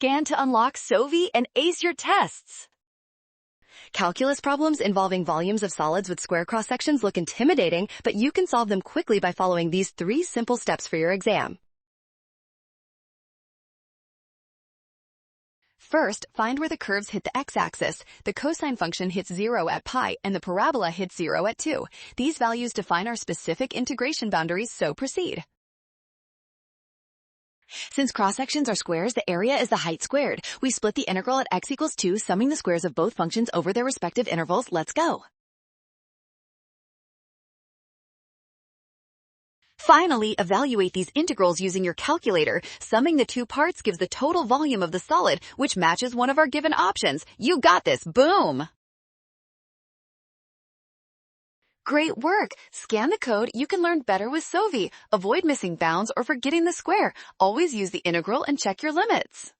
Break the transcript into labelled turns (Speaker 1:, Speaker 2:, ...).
Speaker 1: Scan to unlock SOVI and ace your tests. Calculus problems involving volumes of solids with square cross-sections look intimidating, but you can solve them quickly by following these 3 simple steps for your exam. First, find where the curves hit the x-axis. The cosine function hits 0 at pi, and the parabola hits 0 at 2. These values define our specific integration boundaries, so proceed. Since cross-sections are squares, the area is the height squared. We split the integral at x equals 2, summing the squares of both functions over their respective intervals. Let's go. Finally, evaluate these integrals using your calculator. Summing the 2 parts gives the total volume of the solid, which matches one of our given options. You got this. Boom! Great work! Scan the code. You can learn better with SOVI. Avoid missing bounds or forgetting the square. Always use the integral and check your limits.